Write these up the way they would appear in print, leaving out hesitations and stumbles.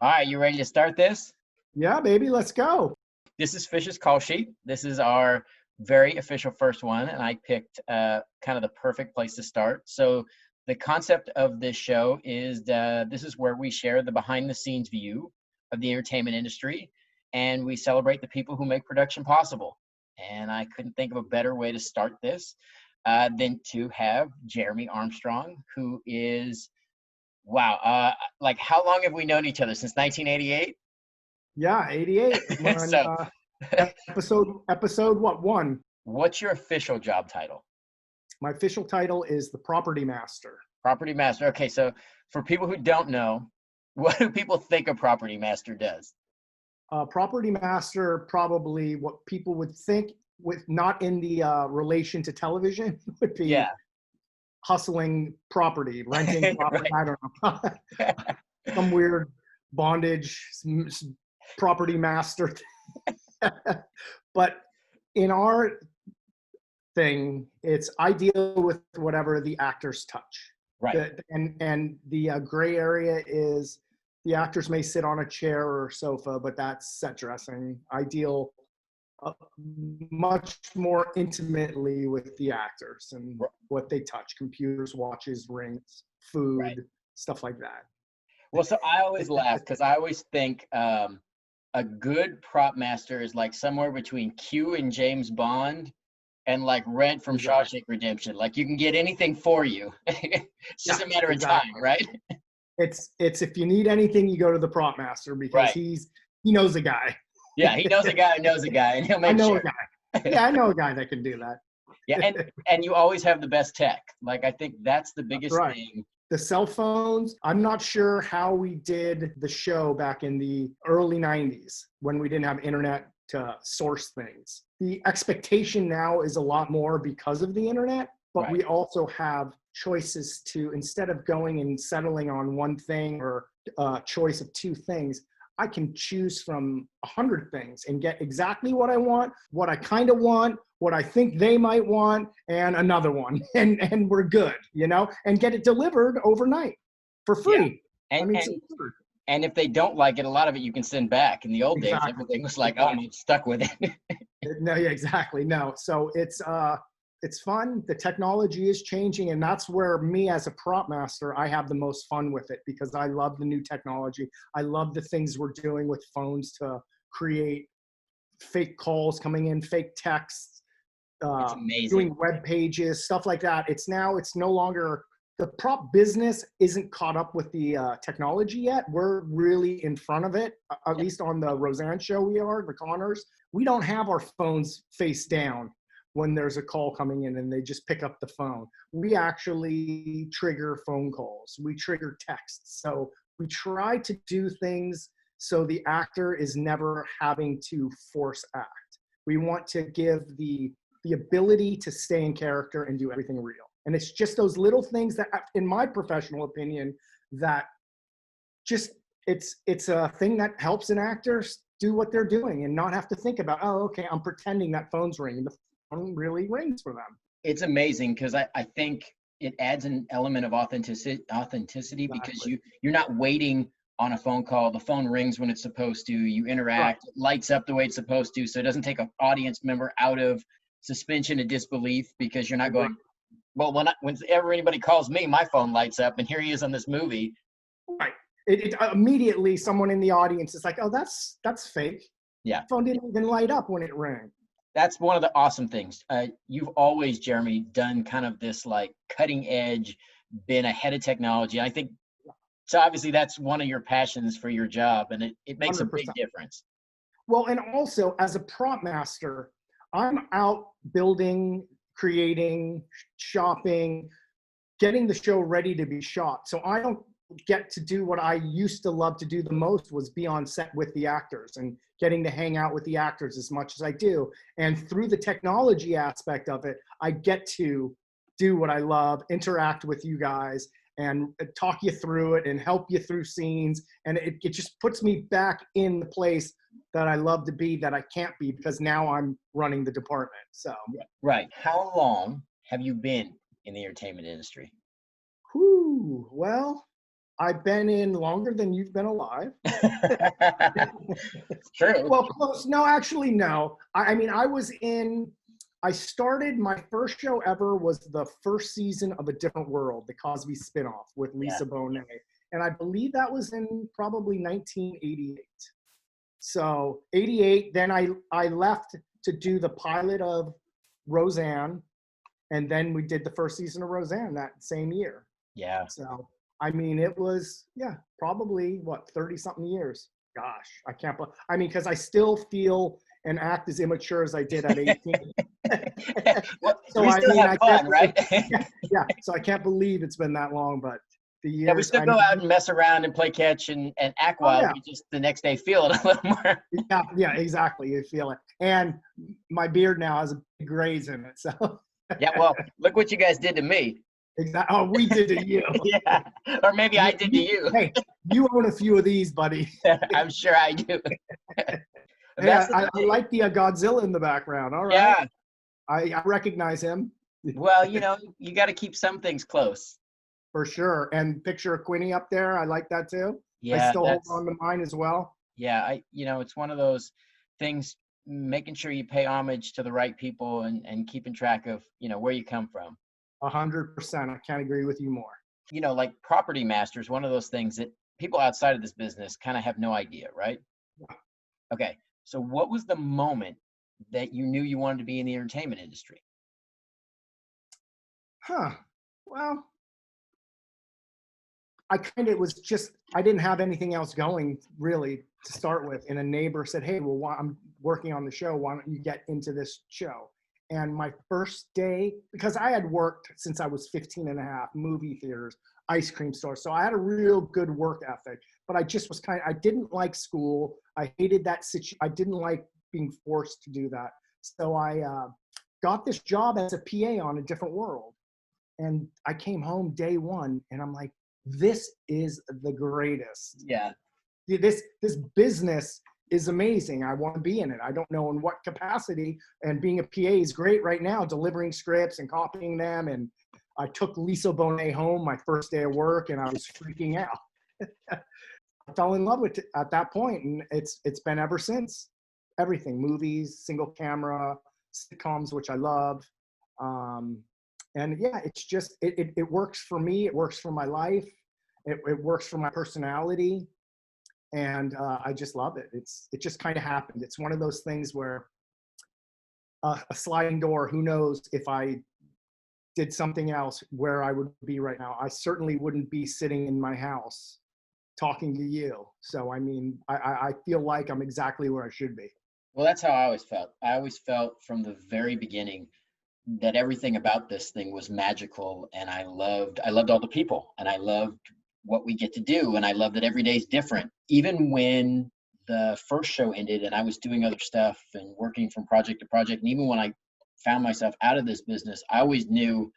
All right, you ready to start this? Yeah, baby, let's go. This is Fish's call sheet. This is our very official first one, and I picked kind of the perfect place to start. So the concept of this show is this is where we share the behind-the-scenes view of the entertainment industry, and we celebrate the people who make production possible. And I couldn't think of a better way to start this than to have Jeremey Armstrong, who is, wow, like how long have we known each other? Since 1988? Yeah, 88. We're on, So episode what, one? what's your official job title? My official title is the Property Master. Property master. Okay, so for people who don't know, what do people think a property master does? Property Master, probably what people would think, with not in the relation to television, would be Yeah. hustling property, renting property. Right. I don't know. Some weird bondage property master. But in our thing, I deal with whatever the actors touch. Right. And the gray area is the actors may sit on a chair or sofa, but that's set dressing. I deal much more intimately with the actors and what they touch: computers, watches, rings, food, Right. stuff like that. Well, so I always laugh because I always think a good prop master is like somewhere between Q and James Bond and like Red from Exactly. Shawshank Redemption. Like you can get anything for you. It's just a matter of time, right? It's if you need anything, you go to the prop master because Right. he knows a guy. Yeah, he knows a guy who knows a guy, and he'll I make know sure. a guy. Yeah, I know a guy that can do that. Yeah, and you always have the best tech. Like I think that's the That's biggest right. thing. The cell phones, I'm not sure how we did the show back in the early 90s when we didn't have internet to source things. The expectation now is a lot more because of the internet, but Right. we also have choices to, instead of going and settling on one thing or a choice of two things, I can choose from 100 things and get exactly what I want, what I kind of want, what I think they might want, and another one. And we're good, and get it delivered overnight for free. Yeah. I mean, it's And absurd. and if they don't like it, a lot of it you can send back. In the old days, Exactly. everything was like, oh, I'm stuck with it. No, yeah, exactly. No. So it's fun. The technology is changing, and that's where me as a prop master, I have the most fun with it because I love the new technology. I love the things we're doing with phones to create fake calls coming in, fake texts, It's amazing. doing web pages, stuff like that. It's no longer, the prop business isn't caught up with the technology yet. We're really in front of it, at least on the Roseanne show we are, the Connors. We don't have our phones face down when there's a call coming in and they just pick up the phone. We actually trigger phone calls. We trigger texts. So we try to do things so the actor is never having to force act. We want to give the ability to stay in character and do everything real. And it's just those little things that, in my professional opinion, that just, it's a thing that helps an actor do what they're doing and not have to think about, oh, okay, I'm pretending that phone's ringing. The phone really rings for them. It's amazing because I think it adds an element of authenticity because you're not waiting on a phone call. The phone rings when it's supposed to. You interact, It lights up the way it's supposed to, so it doesn't take an audience member out of suspension of disbelief because you're not going, well, whenever anybody calls me, my phone lights up, and here he is on this movie. Right. It immediately someone in the audience is like, oh, that's fake. Yeah. The phone didn't even light up when it rang. That's one of the awesome things. You've always, Jeremey, done kind of this like cutting edge, been ahead of technology. I think, so obviously that's one of your passions for your job, and it makes 100%. A big difference. Well, and also as a prop master, I'm out building, creating, shopping, getting the show ready to be shot. So I don't get to do what I used to love to do the most, was be on set with the actors and getting to hang out with the actors as much as I do. And through the technology aspect of it, I get to do what I love, interact with you guys and talk you through it and help you through scenes. And it just puts me back in the place that I love to be, that I can't be, because now I'm running the department. So right. How long have you been in the entertainment industry? Well, I've been in longer than you've been alive. It's true. Well, close. No, actually, no. I mean, I started, my first show ever was the first season of A Different World, the Cosby spinoff with Yeah. Lisa Bonet. And I believe that was in probably 1988. So 88, then I left to do the pilot of Roseanne. And then we did the first season of Roseanne that same year. Yeah. So, I mean, it was, yeah, probably what, 30 something years. Gosh, I can't, I mean, because I still feel and act as immature as I did at 18. Well, So, we I still mean, have fun, right? yeah, so I can't believe it's been that long, but the years. Yeah, we still go out and mess around and play catch and act wild. Yeah. We just the next day feel it a little more. Yeah, exactly. You feel it. And my beard now has a big grays in it. So. Yeah, well, look what you guys did to me. Exactly. Oh, we did to you. Yeah, or maybe I did to you. Hey, you own a few of these, buddy. I'm sure I do. Yeah, I like the Godzilla in the background. All right. Yeah. I recognize him. Well, you got to keep some things close. For sure. And picture of Quinny up there. I like that too. Yeah, I still hold on to mine as well. Yeah, it's one of those things, making sure you pay homage to the right people and keeping track of, where you come from. 100%. I can't agree with you more. Like property masters, one of those things that people outside of this business kind of have no idea, right? Yeah. Okay. So what was the moment that you knew you wanted to be in the entertainment industry? Well, I didn't have anything else going really to start with. And a neighbor said, hey, well, I'm working on the show. Why don't you get into this show? And my first day, because I had worked since I was 15 and a half, movie theaters, ice cream stores. So I had a real good work ethic, but I just was I didn't like school. I hated that situation. I didn't like being forced to do that. So I got this job as a PA on A Different World. And I came home day one and I'm like, this is the greatest. Yeah. This business is amazing. I want to be in it. I don't know in what capacity. And being a PA is great right now, delivering scripts and copying them. And I took Lisa Bonet home my first day of work and I was freaking out. I fell in love with it at that point, and it's been ever since. Everything, movies, single camera, sitcoms, which I love. And yeah, it's just, it works for me. It works for my life. It works for my personality. And I just love it. It just kind of happened. It's one of those things where a sliding door, who knows if I did something else where I would be right now. I certainly wouldn't be sitting in my house talking to you. So, I mean, I feel like I'm exactly where I should be. Well, that's how I always felt. I always felt from the very beginning that everything about this thing was magical, and I loved all the people, and I loved what we get to do, and I love that every day is different. Even when the first show ended and I was doing other stuff and working from project to project, and even when I found myself out of this business, I always knew,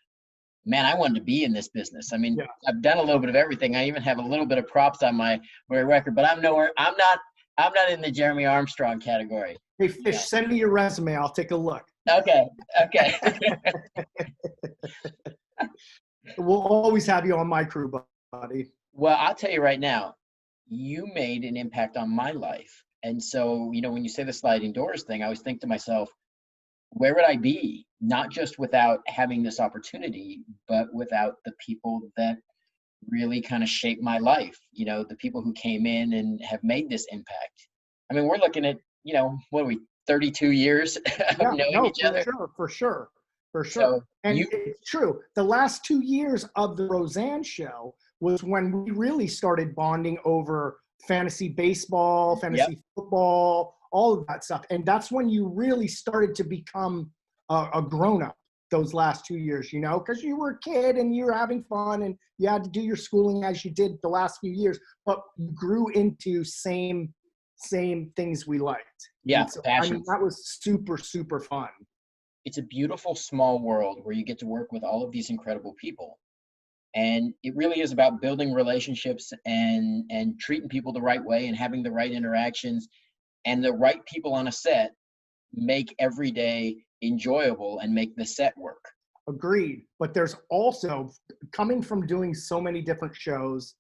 man, I wanted to be in this business. I mean, yeah. I've done a little bit of everything. I even have a little bit of props on my record, but I'm not in the Jeremey Armstrong category. Hey, Fish, send me your resume. I'll take a look. Okay. We'll always have you on my crew, buddy. Well, I'll tell you right now, you made an impact on my life. And so, when you say the sliding doors thing, I always think to myself, where would I be? Not just without having this opportunity, but without the people that really kind of shaped my life, the people who came in and have made this impact. I mean, we're looking at, what are we, 32 years of knowing each other? For sure. So and it's true. The last 2 years of the Roseanne show was when we really started bonding over fantasy baseball, fantasy football, all of that stuff. And that's when you really started to become a grown-up those last 2 years, because you were a kid and you were having fun and you had to do your schooling as you did the last few years, but you grew into same things we liked. Yeah, so, I mean, that was super, super fun. It's a beautiful small world where you get to work with all of these incredible people. And it really is about building relationships and treating people the right way and having the right interactions, and the right people on a set make every day enjoyable and make the set work. Agreed. But there's also, coming from doing so many different shows,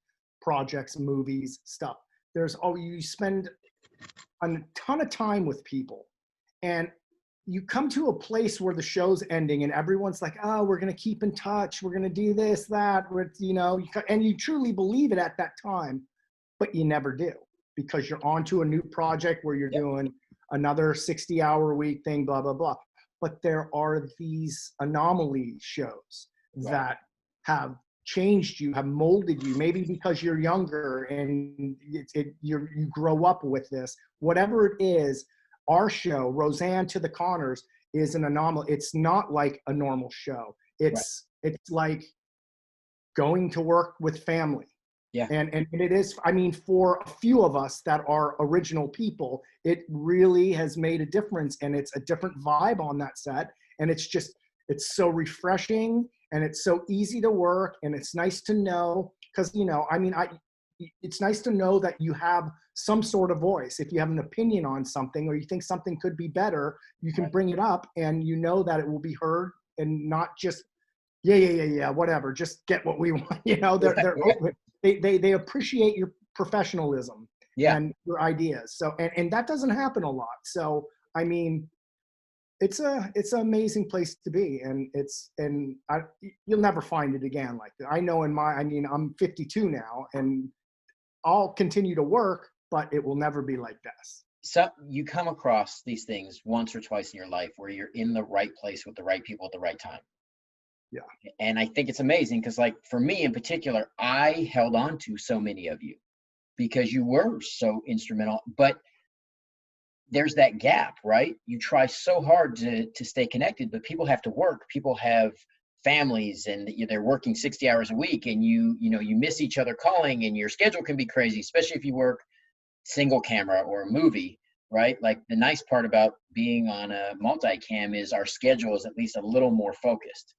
projects, movies, stuff. You spend a ton of time with people, and you come to a place where the show's ending and everyone's like, oh, we're going to keep in touch. We're going to do this, that, and you truly believe it at that time, but you never do, because you're onto a new project where you're doing another 60-hour week thing, blah, blah, blah. But there are these anomaly shows that have changed you, have molded you, maybe because you're younger and you grow up with this. Whatever it is, our show, Roseanne to the Connors, is an anomaly. It's not like a normal show. It's like going to work with family. Yeah. And it is, I mean, for a few of us that are original people, it really has made a difference, and it's a different vibe on that set. And it's so refreshing, and it's so easy to work, and it's nice to know, because, it's nice to know that you have some sort of voice. If you have an opinion on something, or you think something could be better, you can bring it up, and you know that it will be heard, and not just, yeah, whatever, just get what we want. They're open. They appreciate your professionalism and your ideas. So, and that doesn't happen a lot. So, I mean, it's an amazing place to be, and you'll never find it again like that. I know I'm 52 now, and I'll continue to work, but it will never be like this. So you come across these things once or twice in your life where you're in the right place with the right people at the right time. Yeah. And I think it's amazing because, like, for me in particular, I held on to so many of you because you were so instrumental. But there's that gap, right? You try so hard to stay connected, but people have to work. People have families, and they're working 60 hours a week, and you miss each other calling, and your schedule can be crazy, especially if you work single camera or a movie, right? Like, the nice part about being on a multicam is our schedule is at least a little more focused.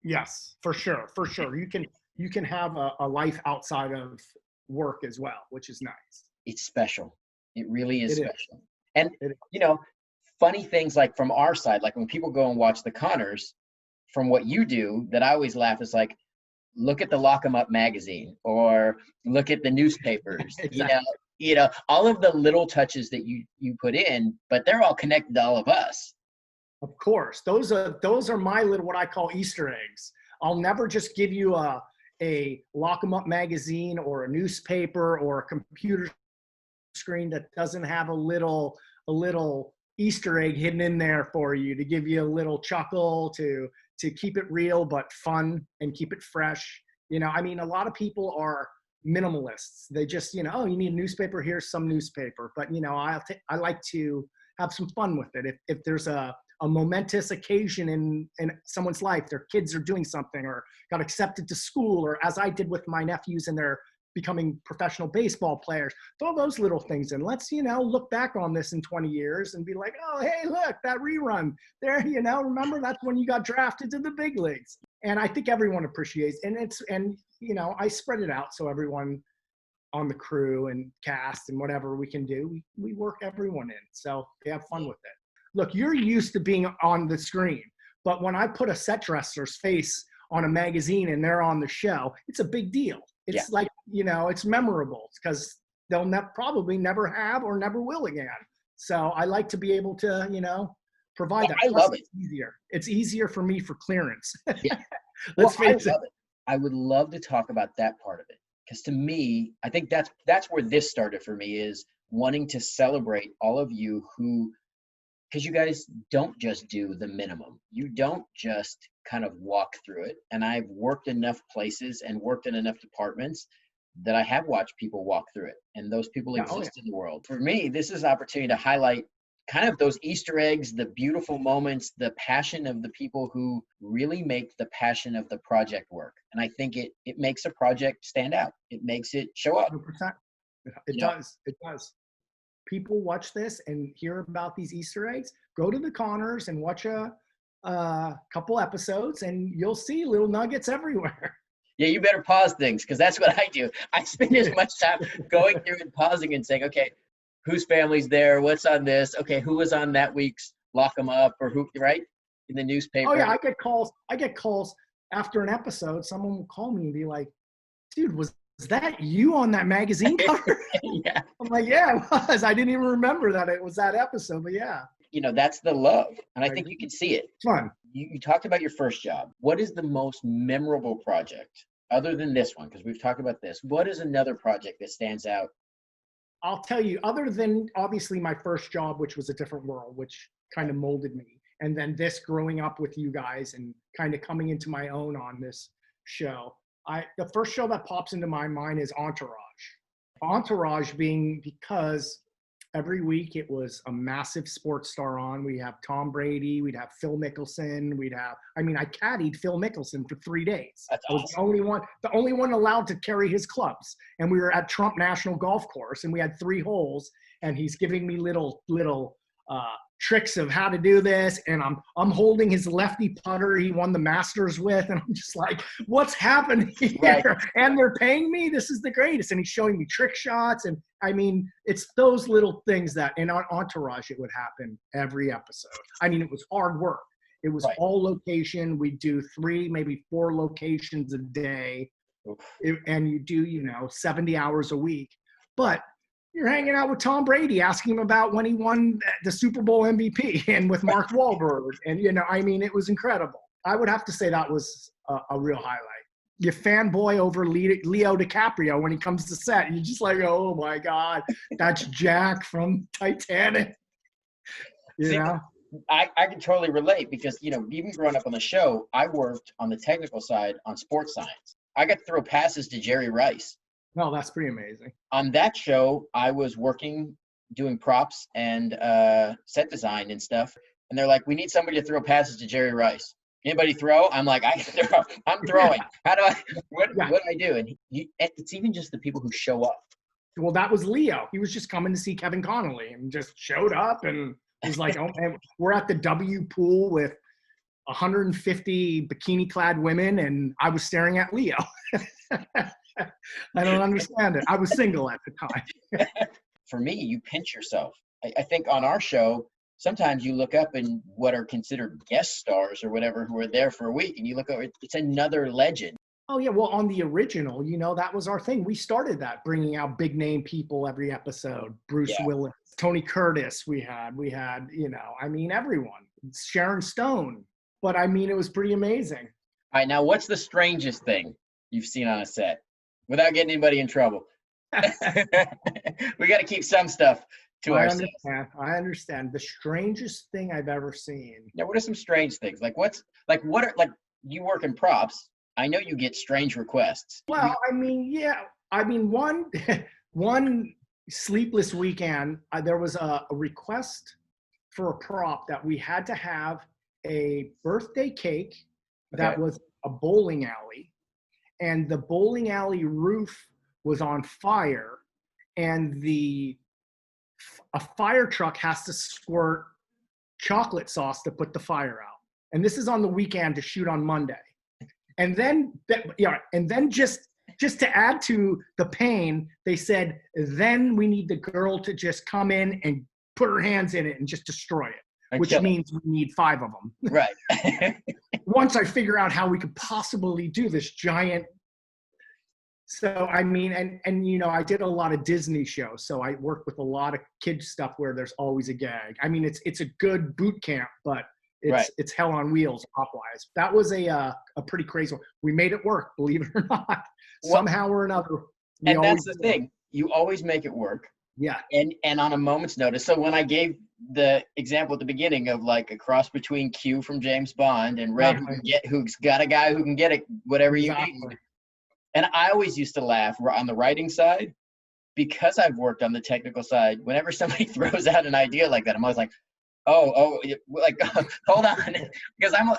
Yes, for sure. You can have a life outside of work as well, which is nice. It's special. It really is special. And, It funny things, like from our side, like when people go and watch the Connors, from what you do, that I always laugh is like, look at the Lock 'em Up magazine, or look at the newspapers, Exactly. All of the little touches that you put in, but they're all connected to all of us. Of course, those are my little, what I call Easter eggs. I'll never just give you a Lock 'em Up magazine or a newspaper or a computer screen that doesn't have a little Easter egg hidden in there for you to give you a little chuckle, to keep it real but fun and keep it fresh. A lot of people are minimalists. They just, oh, you need a newspaper, here's some newspaper. But I like to have some fun with it. If there's a momentous occasion in someone's life, their kids are doing something or got accepted to school, or as I did with my nephews and they're becoming professional baseball players, throw those little things in. Let's, look back on this in 20 years and be like, oh, hey, look, that rerun there, remember that's when you got drafted to the big leagues. And I think everyone appreciates, and I spread it out so everyone on the crew and cast and whatever we can do, we work everyone in, so they have fun with it. Look, you're used to being on the screen, but when I put a set dresser's face on a magazine and they're on the show, it's a big deal. It's like, it's memorable because they'll probably never have or never will again. So I like to be able to, provide that. I love it. It's easier for me for clearance. Yeah. Let's face it. I would love to talk about that part of it, because to me, I think that's where this started for me, is wanting to celebrate all of you who, because you guys don't just do the minimum. You don't just kind of walk through it. And I've worked enough places and worked in enough departments that I have watched people walk through it. And those people exist in the world. For me, this is an opportunity to highlight kind of those Easter eggs, the beautiful moments, the passion of the people who really make the passion of the project work. And I think it makes a project stand out. It makes it show up. 100%. It does. It does. People watch this and hear about these Easter eggs, go to the Connors and watch a couple episodes, and you'll see little nuggets everywhere. Yeah, you better pause things, because that's what I do. I spend as much time going through and pausing and saying, okay, whose family's there? What's on this? Okay, who was on that week's Lock 'em Up, or who, right? In the newspaper. Oh yeah, I get calls after an episode. Someone will call me and be like, dude, was that you on that magazine cover? Yeah. I'm like, yeah, it was. I didn't even remember that it was that episode, but yeah. That's the love. And I Like, think you can see it. fun. You talked about your first job. What is the most memorable project other than this one? Because we've talked about this. What is another project that stands out? I'll tell you, other than obviously my first job, which was a different world, which kind of molded me. And then this growing up with you guys and kind of coming into my own on this show. The first show that pops into my mind is Entourage. Entourage being because every week it was a massive sports star on. We have Tom Brady, we'd have Phil Mickelson, I caddied Phil Mickelson for 3 days. That's I was the only one allowed to carry his clubs. And we were at Trump National Golf Course and we had 3 holes and he's giving me little tricks of how to do this, and I'm holding his lefty putter he won the Masters with, and I'm just like, what's happening here? Right. And they're paying me. This is the greatest. And he's showing me trick shots, and it's those little things that in Entourage it would happen every episode. It was hard work. It was all location. We do 3, maybe 4 locations a day, and you do 70 hours a week, but you're hanging out with Tom Brady, asking him about when he won the Super Bowl MVP, and with Mark Wahlberg. And, it was incredible. I would have to say that was a real highlight. You fanboy over Leo DiCaprio when he comes to set. You're just like, oh, my God, that's Jack from Titanic. I can totally relate because, even growing up on the show, I worked on the technical side on sports science. I got to throw passes to Jerry Rice. No, that's pretty amazing. On that show, I was working, doing props and set design and stuff. And they're like, we need somebody to throw passes to Jerry Rice. Anybody throw? I'm like, I can throw. I'm throwing. What do I do? And it's even just the people who show up. Well, that was Leo. He was just coming to see Kevin Connolly and just showed up and was like, oh, man, we're at the W pool with 150 bikini-clad women, and I was staring at Leo. I don't understand it. I was single at the time. For me, you pinch yourself. I think on our show, sometimes you look up and what are considered guest stars or whatever who are there for a week, and you look over, it's another legend. Oh, yeah. Well, on the original, that was our thing. We started that, bringing out big name people every episode. Bruce Willis, Tony Curtis, we had, everyone. Sharon Stone. But, it was pretty amazing. All right, now what's the strangest thing you've seen on a set? Without getting anybody in trouble. We got to keep some stuff to ourselves. I understand. The strangest thing I've ever seen. Now, what are some strange things? You work in props. I know you get strange requests. Well, one sleepless weekend, there was a request for a prop that we had to have a birthday cake that was a bowling alley. And the bowling alley roof was on fire, and a fire truck has to squirt chocolate sauce to put the fire out. And this is on the weekend to shoot on Monday. And then, just to add to the pain, they said, then we need the girl to just come in and put her hands in it and just destroy it, which means we need 5 of them. Right. Once I figure out how we could possibly do this giant. So, I did a lot of Disney shows. So I worked with a lot of kids stuff where there's always a gag. It's a good boot camp, but it's hell on wheels pop-wise. That was a pretty crazy one. We made it work, believe it or not. Somehow or another. And that's the thing. You always make it work. Yeah. And on a moment's notice. So when I gave the example at the beginning of like a cross between Q from James Bond and Red, who's got a guy who can get it, whatever you need. And I always used to laugh on the writing side because I've worked on the technical side. Whenever somebody throws out an idea like that, I'm always like, hold on. Because I'm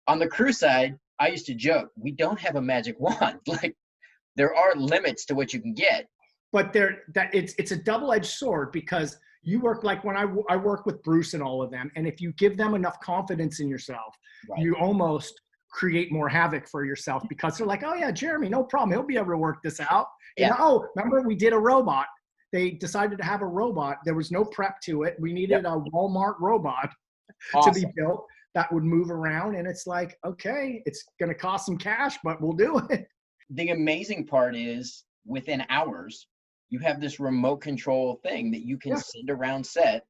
on the crew side, I used to joke, we don't have a magic wand. Like, there are limits to what you can get. But it's a double-edged sword because you work like when I work with Bruce and all of them, and if you give them enough confidence in yourself, you almost create more havoc for yourself because they're like, oh yeah, Jeremy, no problem. He'll be able to work this out. Remember we did a robot. They decided to have a robot. There was no prep to it. We needed a Walmart robot to be built that would move around. And it's like, okay, it's going to cost some cash, but we'll do it. The amazing part is within hours, you have this remote control thing that you can Yeah. send around set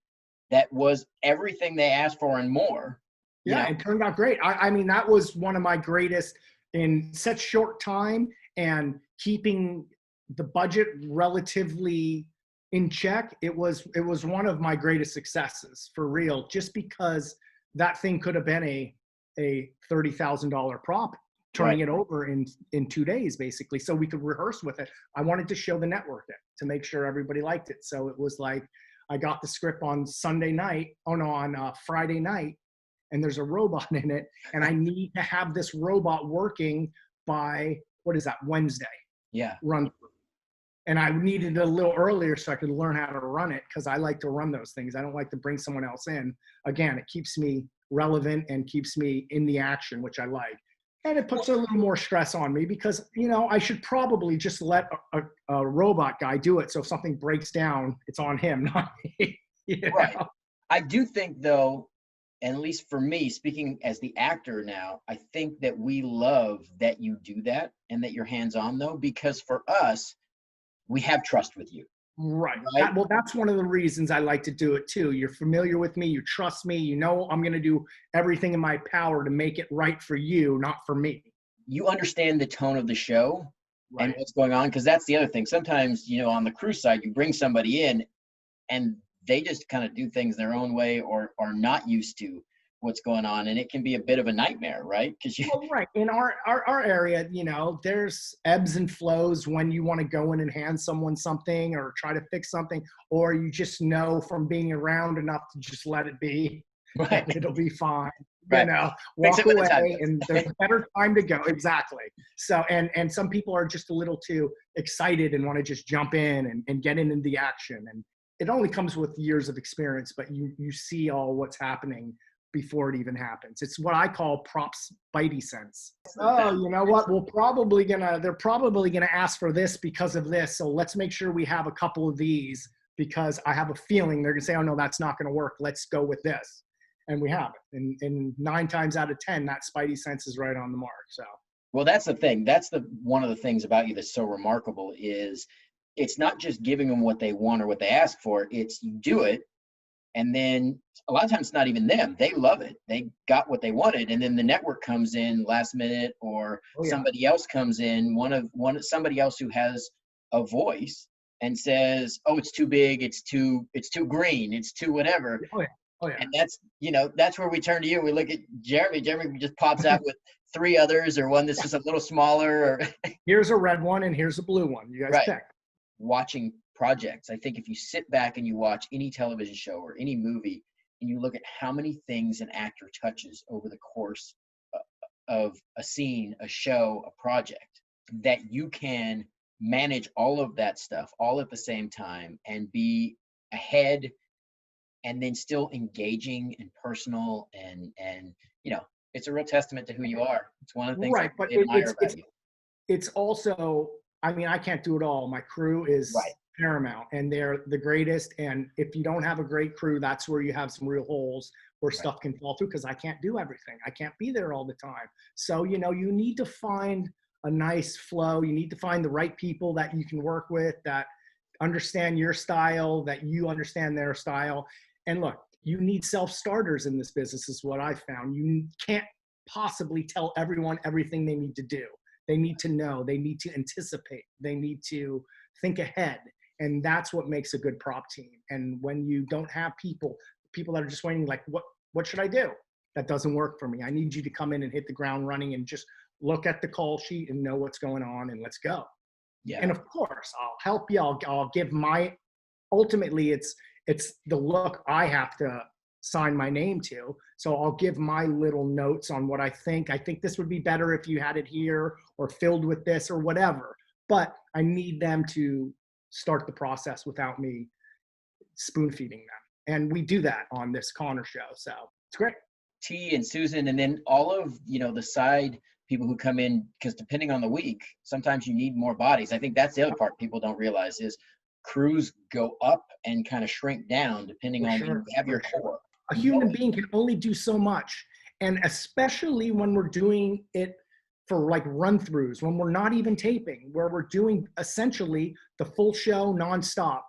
that was everything they asked for and more. You Yeah, know? it turned out great. I mean, that was one of my greatest in such short time, and keeping the budget relatively in check. It was one of my greatest successes for real, just because that thing could have been a $30,000 prop, turning Right. it over in 2 days basically, so we could rehearse with it. I wanted to show the network it to make sure everybody liked it. So it was like I got the script on Sunday night, oh no, on Friday night, and there's a robot in it, and I need to have this robot working by, what is that, Wednesday, Yeah. run through. And I needed it a little earlier so I could learn how to run it, because I like to run those things. I don't like to bring someone else in. Again, it keeps me relevant and keeps me in the action, which I like. And it puts a little more stress on me because, I should probably just let a robot guy do it. So if something breaks down, it's on him, not me. Right. I do think, though, and at least for me, speaking as the actor now, I think that we love that you do that and that you're hands-on, though, because for us, we have trust with you. Right. Right? Well, that's one of the reasons I like to do it too. You're familiar with me. You trust me. I'm going to do everything in my power to make it right for you, not for me. You understand the tone of the show and Right. what's going on, because that's the other thing. Sometimes, on the crew side, you bring somebody in and they just kind of do things their own way or are not used to what's going on, and it can be a bit of a nightmare, right? Because Well, right. In our area, there's ebbs and flows when you want to go in and hand someone something or try to fix something, or you just know from being around enough to just let it be. right, And it'll be fine. right. Fix Walk it when the time away, comes. and there's a better time to go. Exactly. So, and some people are just a little too excited and want to just jump in and get into the action. And it only comes with years of experience, but you see all what's happening before it even happens. It's what I call props spidey sense. Oh, you know what? They're probably gonna ask for this because of this. So let's make sure we have a couple of these, because I have a feeling they're gonna say, oh no, that's not gonna work. Let's go with this. And we have it. And 9 times out of 10, that spidey sense is right on the mark. So. Well, that's the thing. That's one of the things about you that's so remarkable is it's not just giving them what they want or what they ask for. It's you do it, and then a lot of times it's not even them. They love it. They got what they wanted, and then the network comes in last minute, or somebody else comes in, somebody else who has a voice and says, "Oh, it's too big. It's too green. It's too whatever." Oh yeah. Oh yeah. And that's where we turn to you. We look at Jeremy. Jeremy just pops out with 3 others, or one that's just a little smaller. Or here's a red one and here's a blue one. You guys pick. Watching projects, I think if you sit back and you watch any television show or any movie, and you look at how many things an actor touches over the course of a scene, a show, a project, that you can manage all of that stuff all at the same time and be ahead, and then still engaging and personal, and it's a real testament to who you are. It's one of the things I admire about you. It's also, I mean, I can't do it all. My crew is paramount, and they're the greatest. And if you don't have a great crew, that's where you have some real holes where stuff can fall through, because I can't do everything. I can't be there all the time. So, you need to find a nice flow. You need to find the right people that you can work with, that understand your style, that you understand their style. And look, you need self-starters in this business, is what I found. You can't possibly tell everyone everything they need to do. They need to know, they need to anticipate, they need to think ahead. And that's what makes a good prop team. And when you don't have people that are just waiting, like, what should I do? That doesn't work for me. I need you to come in and hit the ground running and just look at the call sheet and know what's going on, and let's go. Yeah. And of course, I'll help you. I'll give ultimately it's the look I have to sign my name to. So I'll give my little notes on what I think. I think this would be better if you had it here or filled with this or whatever. But I need them to start the process without me spoon feeding them. And we do that on this Connor show. So it's great. T and Susan, and then all of, the side people who come in, because depending on the week, sometimes you need more bodies. I think that's the other part people don't realize is crews go up and kind of shrink down depending on you have your core. A human being can only do so much. And especially when we're doing it for like run-throughs when we're not even taping, where we're doing essentially the full show nonstop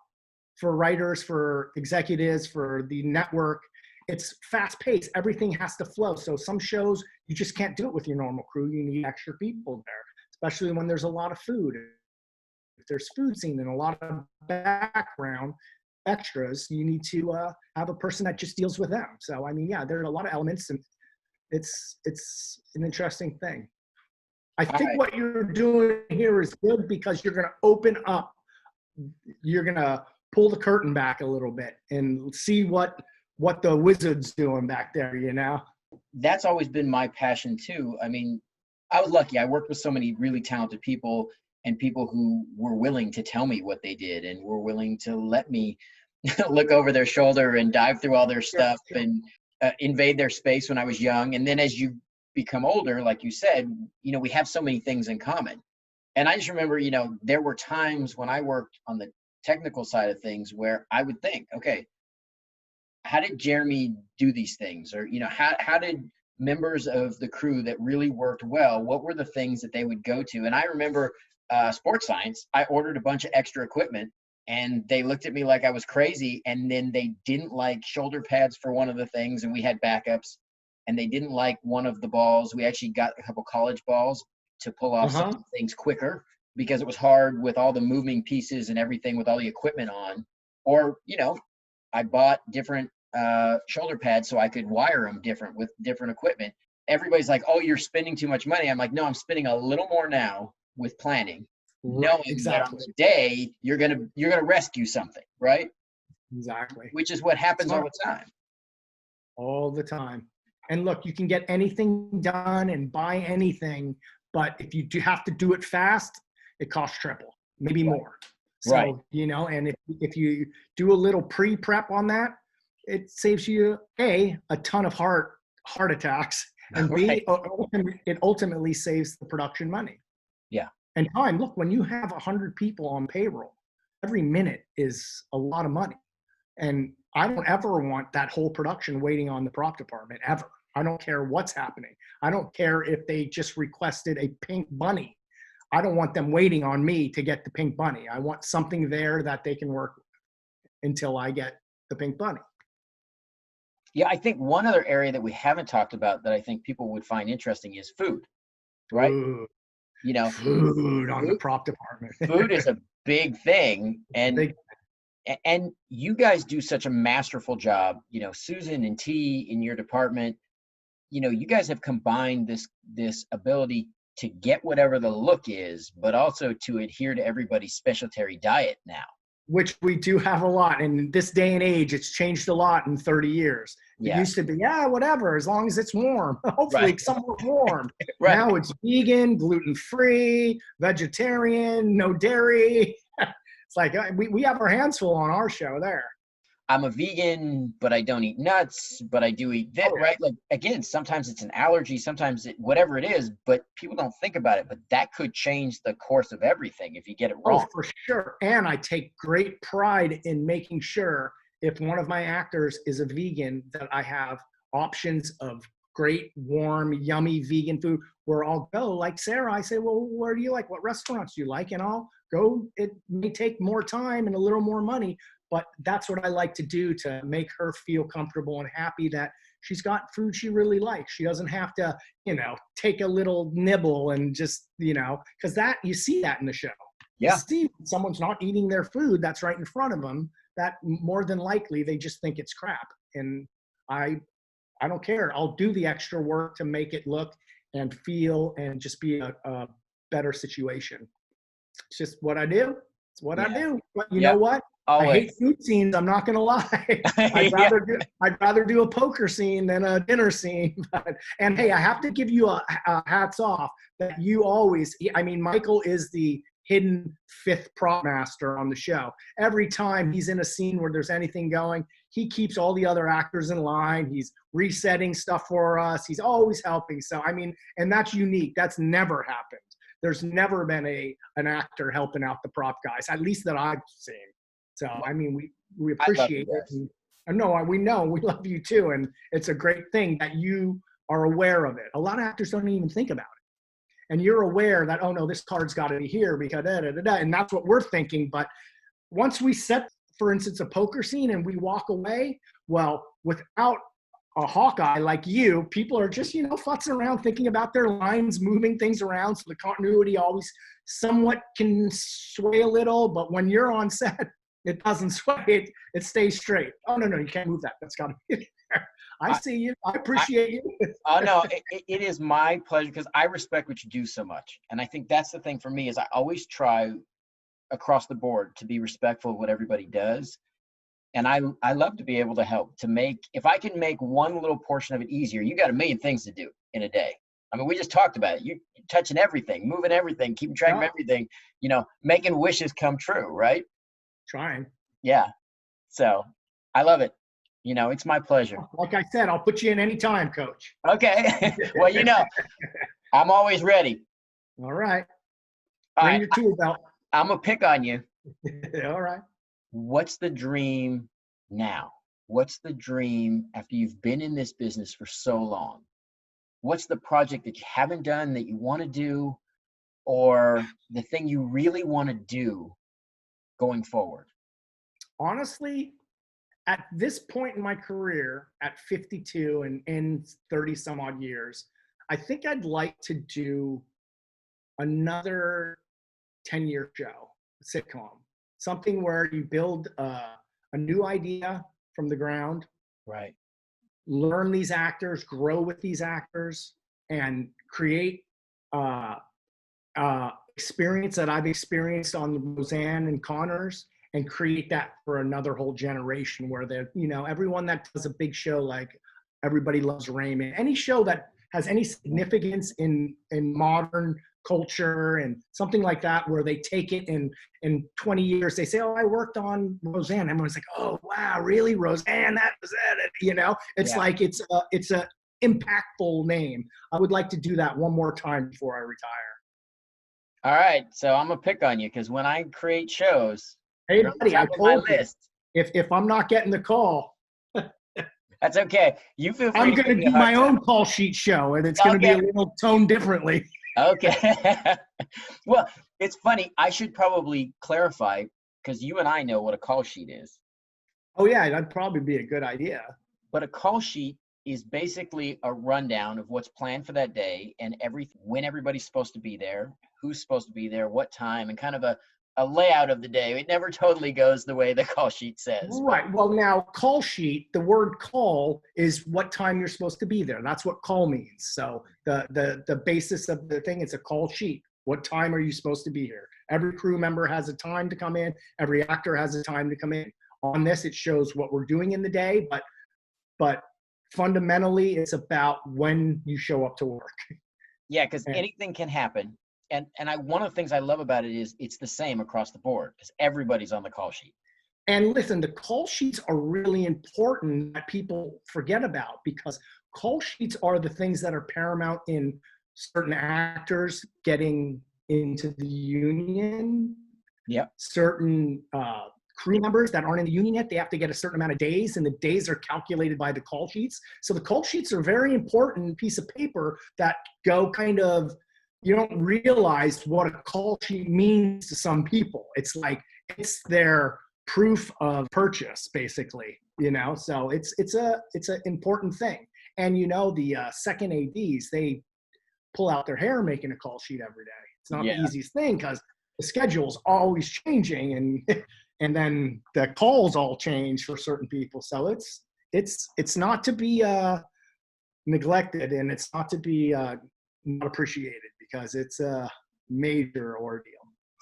for writers, for executives, for the network. It's fast-paced. Everything has to flow. So some shows, you just can't do it with your normal crew. You need extra people there, especially when there's a lot of food. If there's food scene and a lot of background extras, you need to have a person that just deals with them. So, I mean, yeah, there are a lot of elements, and it's an interesting thing. I think what you're doing here is good because you're going to open up. You're going to pull the curtain back a little bit and see what the wizard's doing back there, you know? That's always been my passion too. I mean, I was lucky. I worked with so many really talented people, and people who were willing to tell me what they did and were willing to let me look over their shoulder and dive through all their stuff and invade their space when I was young. And then as you become older, like you said, you know, we have so many things in common. And I just remember, you know, there were times when I worked on the technical side of things where I would think, okay, how did Jeremey do these things? Or, you know, how did members of the crew that really worked well, what were the things that they would go to? And I remember sports science, I ordered a bunch of extra equipment, and they looked at me like I was crazy. And then they didn't like shoulder pads for one of the things, and we had backups. And they didn't like one of the balls. We actually got a couple college balls to pull off some things quicker because it was hard with all the moving pieces and everything with all the equipment on. Or, you know, I bought different shoulder pads so I could wire them different with different equipment. Everybody's like, oh, you're spending too much money. I'm like, no, I'm spending a little more now with planning, knowing that on the day you're gonna rescue something, right? Exactly. Which is what happens all the time. All the time. And look, you can get anything done and buy anything, but if you do have to do it fast, it costs triple, maybe more. So, you know, and if you do a little pre-prep on that, it saves you a ton of heart attacks, and B, it ultimately saves the production money. Yeah. And time. Look, when you have 100 people on payroll, every minute is a lot of money. And I don't ever want that whole production waiting on the prop department, ever. I don't care what's happening. I don't care if they just requested a pink bunny. I don't want them waiting on me to get the pink bunny. I want something there that they can work with until I get the pink bunny. Yeah, I think one other area that we haven't talked about that I think people would find interesting is food, right? Food. You know, food on the prop department. Food is a big thing. And you guys do such a masterful job. You know, Susan and T in your department, you know, you guys have combined this ability to get whatever the look is, but also to adhere to everybody's specialty diet now. Which we do have a lot. In this day and age, it's changed a lot in 30 years. It used to be, whatever, as long as it's warm. Hopefully somewhat warm. Now it's vegan, gluten-free, vegetarian, no dairy. It's like we have our hands full on our show there. I'm a vegan, but I don't eat nuts, but I do eat this, right? Like, again, sometimes it's an allergy, sometimes whatever it is, but people don't think about it. But that could change the course of everything if you get it wrong. Oh, for sure. And I take great pride in making sure if one of my actors is a vegan, that I have options of great, warm, yummy vegan food where I'll go. Like Sarah, I say, well, where do you like? What restaurants do you like? And I'll go. It may take more time and a little more money, but that's what I like to do to make her feel comfortable and happy that she's got food she really likes. She doesn't have to, you know, take a little nibble and just, you know, because that, you see that in the show. Yeah. You see someone's not eating their food that's right in front of them, that more than likely they just think it's crap. And I don't care. I'll do the extra work to make it look and feel and just be a better situation. It's just what I do. It's what I do. But you know what? Always. I hate food scenes. I'm not gonna lie. I'd rather do a poker scene than a dinner scene. And hey, I have to give you a hats off that you always. I mean, Michael is the hidden fifth prop master on the show. Every time he's in a scene where there's anything going, he keeps all the other actors in line. He's resetting stuff for us. He's always helping. So I mean, and that's unique. That's never happened. There's never been an actor helping out the prop guys, at least that I've seen. So, I mean, we appreciate it. And no, we know we love you too. And it's a great thing that you are aware of it. A lot of actors don't even think about and you're aware that, oh no, this card's got to be here because da, da, da, da, and that's what we're thinking. But once we set, for instance, a poker scene and we walk away, well, without a Hawkeye like you, people are just, futzing around, thinking about their lines, moving things around. So the continuity always somewhat can sway a little, but when you're on set, it doesn't sway. It stays straight. Oh, no, you can't move that. That's got to be there. I see you. I appreciate you. Oh, no, it is my pleasure because I respect what you do so much. And I think that's the thing for me is I always try across the board to be respectful of what everybody does. And I love to be able to help to make, if I can make one little portion of it easier, you got a million things to do in a day. I mean, we just talked about it. You're touching everything, moving everything, keeping track of everything, making wishes come true, right? Trying. Yeah. So I love it. It's my pleasure. Like I said, I'll put you in any time, Coach. Okay. Well, I'm always ready. All right. Bring your tool belt. I'm going to pick on you. All right. What's the dream now? What's the dream after you've been in this business for so long? What's the project that you haven't done that you want to do, or the thing you really want to do going forward? Honestly, at this point in my career, at 52 and in 30 some odd years, I think I'd like to do another 10-year show, a sitcom. Something where you build a new idea from the ground. Right. Learn these actors, grow with these actors, and create experience that I've experienced on Roseanne and Connors, and create that for another whole generation where they're, everyone that does a big show like Everybody Loves Raymond, any show that has any significance in modern culture and something like that, where they take it in 20 years, they say, oh, I worked on Roseanne. Everyone's like, oh, wow, really? Roseanne? That was it. It's like, it's a impactful name. I would like to do that one more time before I retire. All right. So I'm going to pick on you because when I create shows, hey, buddy, I told you, if I'm not getting the call, that's okay. You feel free. I'm going to do my own call sheet show, and it's going to be a little toned differently. Okay. Well, it's funny. I should probably clarify because you and I know what a call sheet is. Oh, yeah, that'd probably be a good idea. But a call sheet is basically a rundown of what's planned for that day and when everybody's supposed to be there, who's supposed to be there, what time, and kind of a layout of the day. It never totally goes the way the call sheet says. Right. Well, now call sheet, the word call is what time you're supposed to be there. That's what call means. So the basis of the thing is a call sheet. What time are you supposed to be here? Every crew member has a time to come in. Every actor has a time to come in. On this, it shows what we're doing in the day, but fundamentally, it's about when you show up to work. Yeah, because anything can happen. And one of the things I love about it is it's the same across the board because everybody's on the call sheet. And listen, the call sheets are really important that people forget about, because call sheets are the things that are paramount in certain actors getting into the union. Yep. Certain crew members that aren't in the union yet, they have to get a certain amount of days, and the days are calculated by the call sheets. So the call sheets are a very important piece of paper that go kind of, you don't realize what a call sheet means to some people. It's like, it's their proof of purchase, basically, so it's an important thing. And, the second ADs, they pull out their hair making a call sheet every day. It's not the easiest thing because the schedule's always changing, and then the calls all change for certain people. So it's not to be neglected, and it's not to be not appreciated, because it's a major ordeal.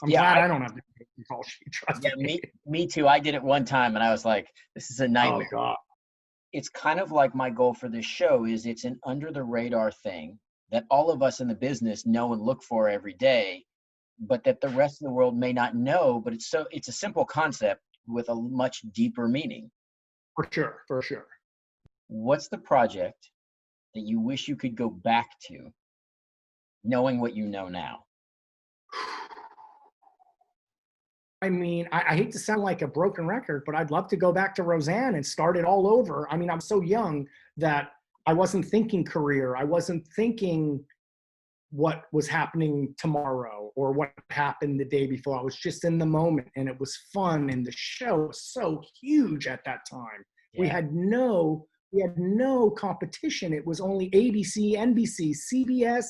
I'm glad I don't have to take the call sheet. Trust me. Me too. I did it one time and I was like, this is a nightmare. Oh, God. It's kind of like my goal for this show is it's an under the radar thing that all of us in the business know and look for every day, but that the rest of the world may not know. But it's a simple concept with a much deeper meaning. For sure. What's the project that you wish you could go back to, knowing what you know now? I mean, I hate to sound like a broken record, but I'd love to go back to Roseanne and start it all over. I mean, I'm so young that I wasn't thinking career. I wasn't thinking what was happening tomorrow or what happened the day before. I was just in the moment, and it was fun. And the show was so huge at that time. Yeah. We had no competition. It was only ABC, NBC, CBS,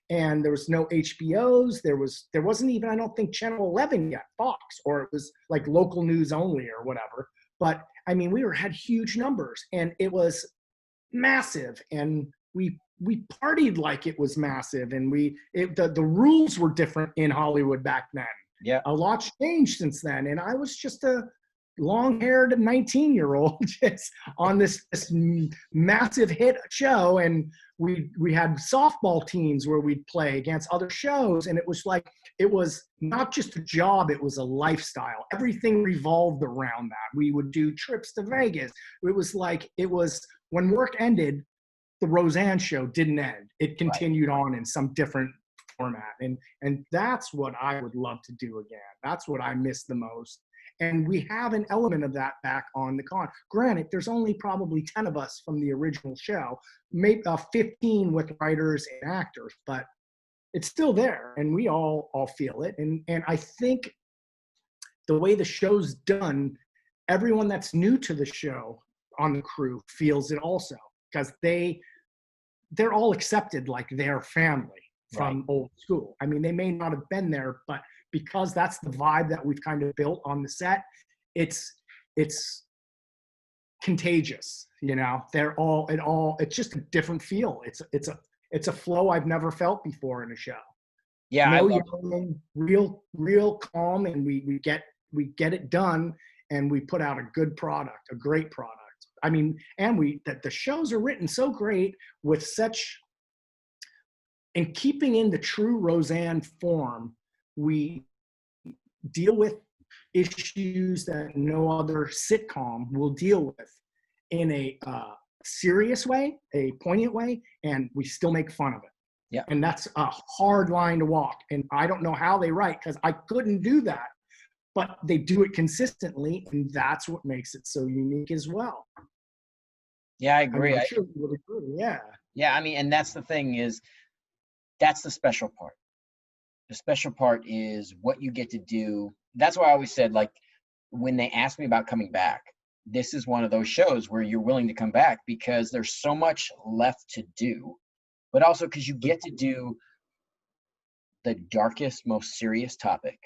and there was no HBOs. There wasn't even, I don't think, Channel 11 yet, Fox, or it was like local news only or whatever. But I mean, we had huge numbers, and it was massive, and we partied like it was massive, and the rules were different in Hollywood back then. Yeah, a lot's changed since then, and I was just a long-haired 19-year-old just on this massive hit show, and we had softball teams where we'd play against other shows, and it was not just a job, it was a lifestyle. Everything revolved around that. We would do trips to Vegas. It was when work ended, the Roseanne show didn't end. It continued on in some different format. And that's what I would love to do again. That's what I miss the most. And we have an element of that back on the con. Granted, there's only probably 10 of us from the original show, maybe 15 with writers and actors, but it's still there, and we all feel it. And I think the way the show's done, everyone that's new to the show on the crew feels it also, because they're all accepted like their family from old school. I mean, they may not have been there, but because that's the vibe that we've kind of built on the set, it's contagious, you know. It's just a different feel. It's a flow I've never felt before in a show. Yeah, real calm, and we get it done, and we put out a good product, a great product. I mean, and the shows are written so great with such, and keeping in the true Roseanne form, we deal with issues that no other sitcom will deal with in a serious way, a poignant way, and we still make fun of it. Yeah. And that's a hard line to walk. And I don't know how they write, because I couldn't do that, but they do it consistently, and that's what makes it so unique as well. Yeah, I agree. I'm sure you would agree. Yeah. Yeah, I mean, and that's the thing is, that's the special part. The special part is what you get to do. That's why I always said, like, when they asked me about coming back, this is one of those shows where you're willing to come back because there's so much left to do, but also because you get to do the darkest, most serious topic,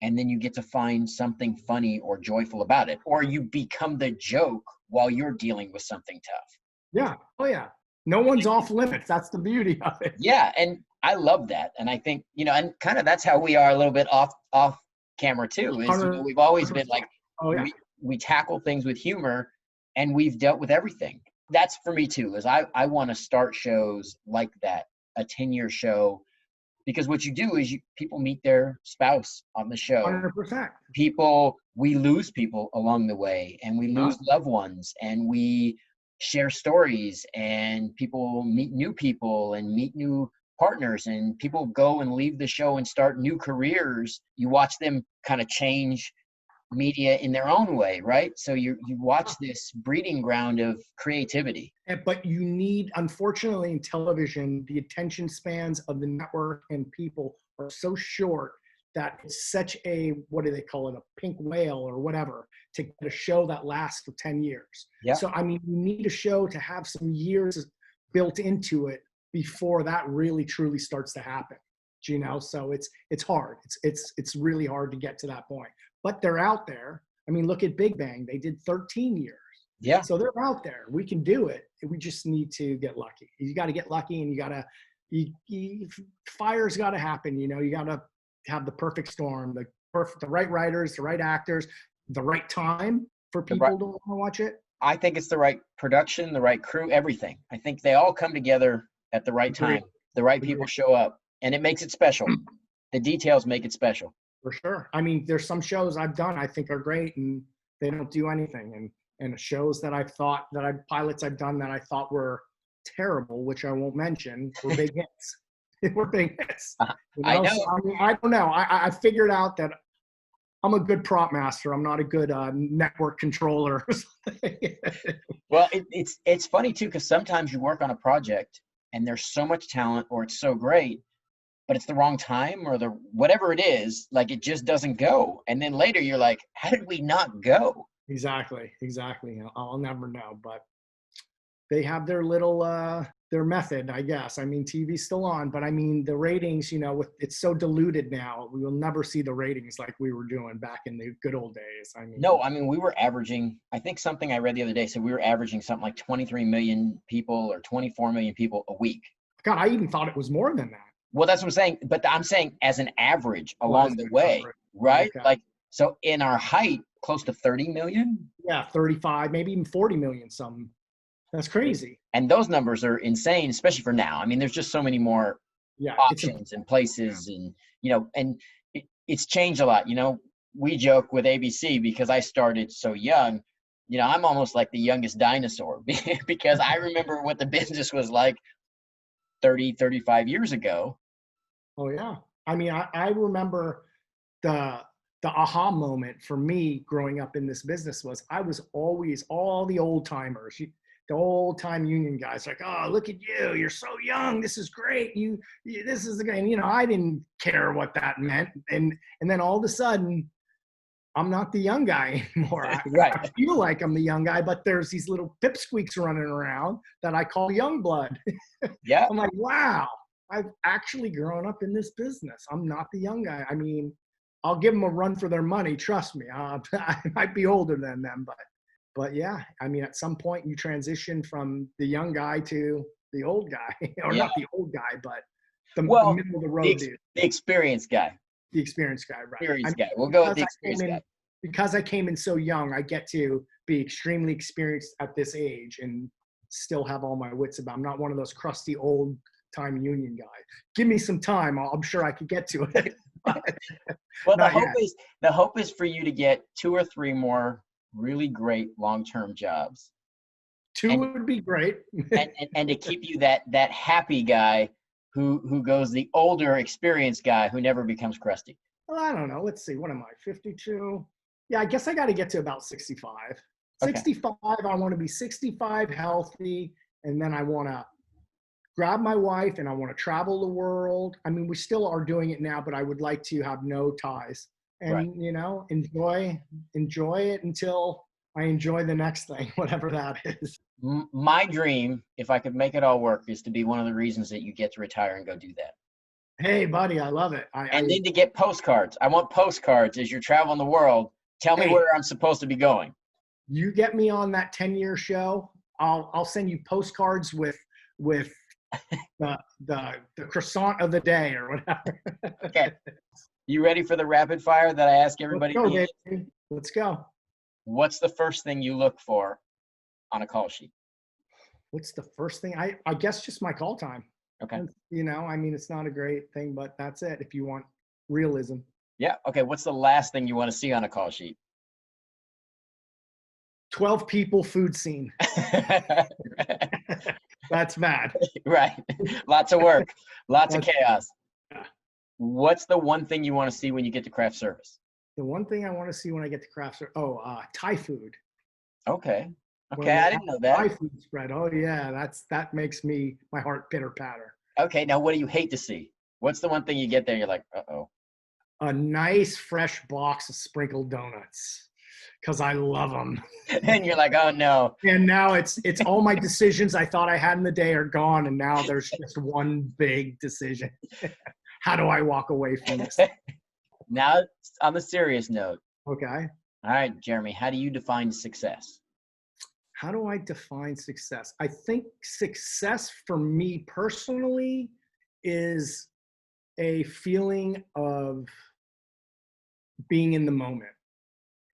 and then you get to find something funny or joyful about it, or you become the joke while you're dealing with something tough. Yeah. Oh, yeah. No one's off limits. That's the beauty of it. Yeah, and I love that. And I think, you know, and kind of that's how we are a little bit off camera too, is, you know, we've always been like, we tackle things with humor, and we've dealt with everything. That's for me too, is I want to start shows like that, a 10-year show, because what you do is people meet their spouse on the show. 100%. We lose people along the way, and we lose loved ones, and we share stories, and people meet new people and meet new partners, and people go and leave the show and start new careers. You watch them kind of change media in their own way, right? So you watch this breeding ground of creativity. But you need, unfortunately, in television, the attention spans of the network and people are so short that it's such a, what do they call it, a pink whale or whatever, to get a show that lasts for 10 years. Yeah. So, I mean, you need a show to have some years built into it before that really truly starts to happen, you know? So it's hard. It's really hard to get to that point. But they're out there. I mean, look at Big Bang. They did 13 years. Yeah. So they're out there. We can do it. We just need to get lucky. You got to get lucky, and fire's got to happen. You know, you got to have the perfect storm, the right writers, the right actors, the right time for people to want to watch it. I think it's the right production, the right crew, everything. I think they all come together at the right time. The right people show up, and it makes it special. The details make it special. For sure. I mean, there's some shows I've done I think are great, and they don't do anything. And shows that pilots I've done that I thought were terrible, which I won't mention, were big hits. We're big hits. You know? I know. So, I mean, I don't know. I figured out that I'm a good prop master. I'm not a good network controller. Well, it's funny too, because sometimes you work on a project and there's so much talent, or it's so great, but it's the wrong time, or the whatever it is, like it just doesn't go. And then later you're like, how did we not go? Exactly. I'll never know, but they have their little their method, I guess. I mean, TV's still on, but I mean the ratings, it's so diluted now. We will never see the ratings like we were doing back in the good old days. I mean, No, I mean, we were averaging, I think something I read the other day said we were averaging something like 23 million people or 24 million people a week. God, I even thought it was more than that. Well, that's what I'm saying. But I'm saying as an average along the way, right? Okay. Like, so in our height, close to 30 million. Yeah, 35, maybe even 40 million some. That's crazy. And those numbers are insane, especially for now. I mean, there's just so many more options and places, and, and it's changed a lot. We joke with ABC because I started so young, I'm almost like the youngest dinosaur because I remember what the business was like 30, 35 years ago. Oh, yeah. I mean, I remember the aha moment for me growing up in this business was I was always all the old timers, the old time union guys, like, oh, look at you, you're so young, this is great, this is the guy. And I didn't care what that meant, and then all of a sudden I'm not the young guy anymore. Right. I feel like I'm the young guy, but there's these little pipsqueaks running around that I call young blood. Yeah. I'm like, wow, I've actually grown up in this business. I'm not the young guy. I mean, I'll give them a run for their money. Trust me. I might be older than them, but yeah, I mean, at some point you transition from the young guy to the old guy, or not the old guy, but the middle of the road dude. The experienced guy. The experienced guy, right? Experienced guy. We'll go with the experienced guy. Because I came in so young, I get to be extremely experienced at this age and still have all my wits about. I'm not one of those crusty old time union guys. Give me some time. I'm sure I could get to it. Well, the hope is for you to get 2 or 3 more really great long-term jobs. 2 would be great. and to keep you that happy guy who goes the older, experienced guy who never becomes crusty. Well, I don't know. Let's see. What am I, 52? Yeah, I guess I got to get to about 65. Okay. 65, I want to be 65, healthy, and then I want to grab my wife and I want to travel the world. I mean, we still are doing it now, but I would like to have no ties and, enjoy it until I enjoy the next thing, whatever that is. My dream, if I could make it all work, is to be one of the reasons that you get to retire and go do that. Hey, buddy, I love it. Then to get postcards. I want postcards as you're traveling the world. Tell me where I'm supposed to be going. You get me on that 10-year show. I'll send you postcards with the croissant of the day or whatever. Okay. You ready for the rapid fire that I ask everybody? Let's go, baby. Let's go. What's the first thing you look for on a call sheet? What's the first thing? I guess just my call time. Okay. I mean, it's not a great thing, but that's it if you want realism. Yeah. Okay. What's the last thing you want to see on a call sheet? 12 people, food scene. That's bad. Right. Lots of work. Lots of chaos. Yeah. What's the one thing you want to see when you get to craft service? The one thing I want to see when I get to craft service, Thai food. Okay. Okay, I didn't know that. Thai food spread. Oh yeah, that makes my heart pitter patter. Okay, now what do you hate to see? What's the one thing you get there and you're like, uh-oh? A nice fresh box of sprinkled donuts, because I love them. And you're like, oh no. And now it's all my decisions I thought I had in the day are gone, and now there's just one big decision. How do I walk away from this? Now, on the serious note. Okay. All right, Jeremy, how do you define success? How do I define success? I think success for me personally is a feeling of being in the moment,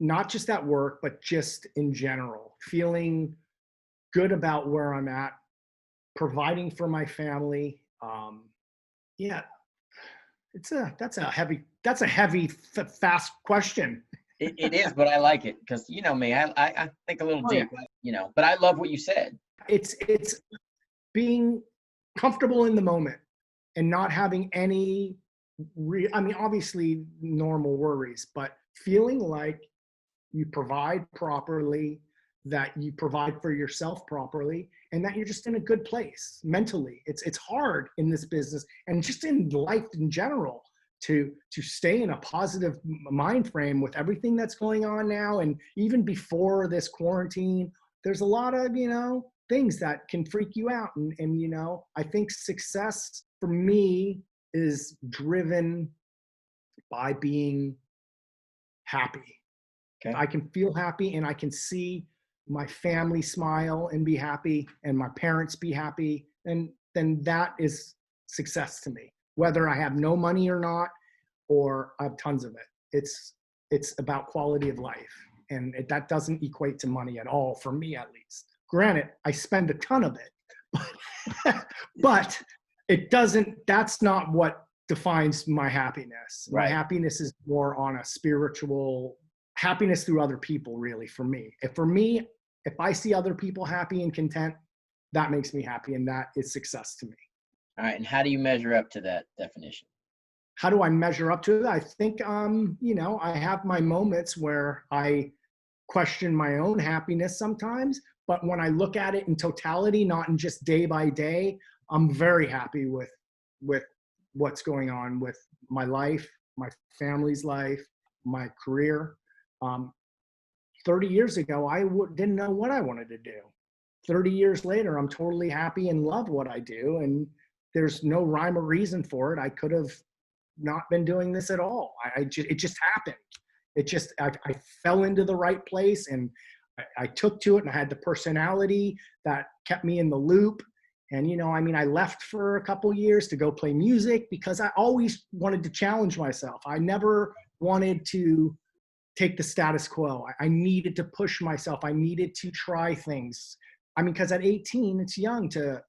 not just at work, but just in general, feeling good about where I'm at, providing for my family. That's a heavy, fast question. It is, but I like it because you know me. I think a little deep, but I love what you said. It's being comfortable in the moment and not having any obviously normal worries, but feeling like you provide properly, that you provide for yourself properly, and that you're just in a good place mentally. It's hard in this business and just in life in general to stay in a positive mind frame with everything that's going on now. And even before this quarantine, there's a lot of, things that can freak you out. And I think success for me is driven by being happy. Okay. I can feel happy and I can see my family smile and be happy and my parents be happy. And then that is success to me, whether I have no money or not, or I have tons of it. It's about quality of life. And that doesn't equate to money at all, for me at least. Granted, I spend a ton of it, but it doesn't, that's not what defines my happiness. Right. My happiness is more on a spiritual happiness through other people, really, for me. If I see other people happy and content, that makes me happy, and that is success to me. All right. And how do you measure up to that definition? How do I measure up to it? I think, I have my moments where I question my own happiness sometimes, but when I look at it in totality, not in just day by day, I'm very happy with what's going on with my life, my family's life, my career. 30 years ago, I didn't know what I wanted to do. 30 years later, I'm totally happy and love what I do. And there's no rhyme or reason for it. I could have not been doing this at all. It just happened. I fell into the right place, and I took to it, and I had the personality that kept me in the loop. And, I left for a couple years to go play music because I always wanted to challenge myself. I never wanted to take the status quo. I needed to push myself. I needed to try things. Because at 18, it's young to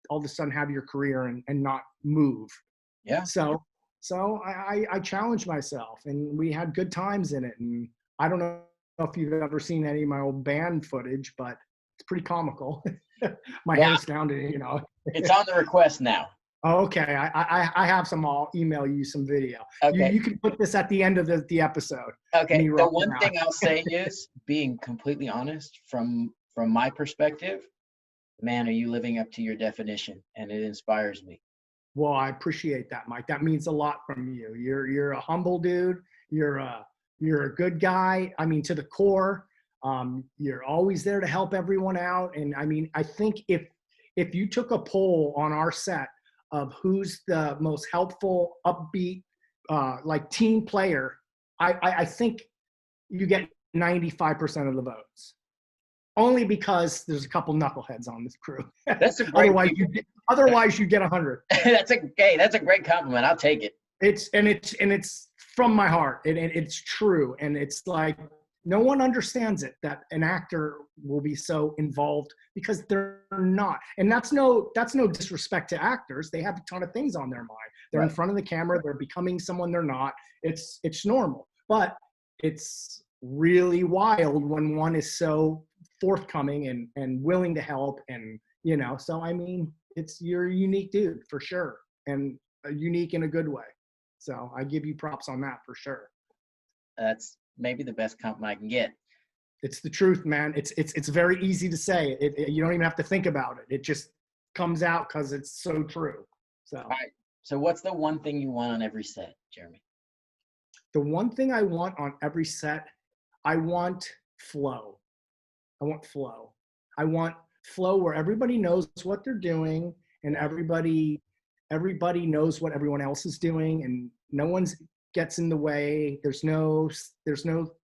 all of a sudden have your career and not move. Yeah. So I challenged myself, and we had good times in it. And I don't know if you've ever seen any of my old band footage, but it's pretty comical. My hair's down to, It's on the request now. Okay. I have some. I'll email you some video. Okay. You can put this at the end of the episode. Okay. The one thing I'll say is, being completely honest, from my perspective, man, are you living up to your definition? And it inspires me. Well, I appreciate that, Mike. That means a lot from you. You're a humble dude. You're a good guy. To the core. You're always there to help everyone out. And I think if you took a poll on our set of who's the most helpful, upbeat, like team player, I think you get 95% of the votes. Only because there's a couple knuckleheads on this crew. That's a great. Otherwise, you get 100. That's a great compliment. I'll take it. It's from my heart, and it's true, and it's like no one understands it that an actor will be so involved because they're not. And that's no disrespect to actors. They have a ton of things on their mind. They're right. in front of the camera. They're becoming someone they're not. It's normal, but it's really wild when one is so forthcoming and willing to help. And, so you're a unique dude for sure, and unique in a good way. So I give you props on that for sure. That's maybe the best compliment I can get. It's the truth, man. It's very easy to say. You don't even have to think about it. It just comes out because it's so true. So. All right. So what's the one thing you want on every set, Jeremy? The one thing I want on every set, I want flow. I want flow where everybody knows what they're doing, and everybody knows what everyone else is doing, and no one's gets in the way. There's no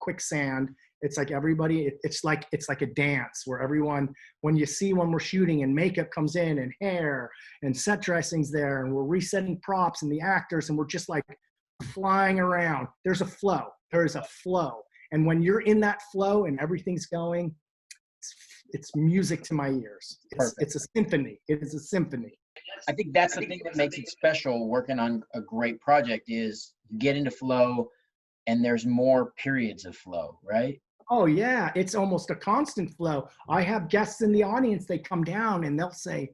quicksand. It's like everybody, it's like a dance where everyone, when we're shooting and makeup comes in and hair and set dressing's there and we're resetting props and the actors and we're just like flying around. There's a flow. There is a flow. And when you're in that flow and everything's going, it's music to my ears. It's a symphony. It is a symphony. I think that's the thing that makes it special working on a great project is you get into flow and there's more periods of flow, right? Oh yeah, it's almost a constant flow. I have guests in the audience, they come down and they'll say,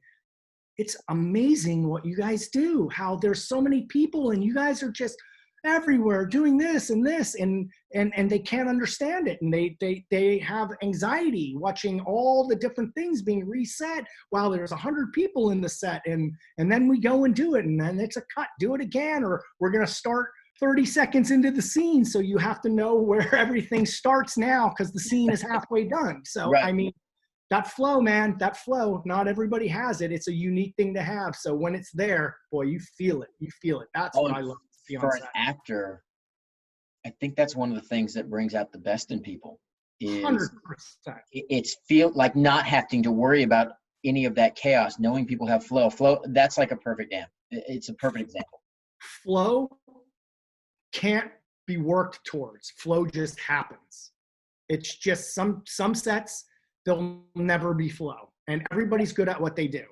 it's amazing what you guys do, how there's so many people and you guys are just, everywhere doing this and this, and they can't understand it, and they have anxiety watching all the different things being reset while there's 100 people in the set, and then we go and do it, and then it's a cut, do it again, or we're going to start 30 seconds into the scene, so you have to know where everything starts now because the scene is halfway done. So Right. I mean, that flow, man, that flow, not everybody has it. It's a unique thing to have. So when it's there, boy, you feel it. You feel it. That's what I love to see on For an set. actor, I think that's one of the things that brings out the best in people is 100%. it's feel like not having to worry about any of that chaos, knowing people have flow. That's like a perfect it's a perfect example. Flow can't be worked towards. Flow just happens. It's just some sets, there'll never be flow, and everybody's good at what they do,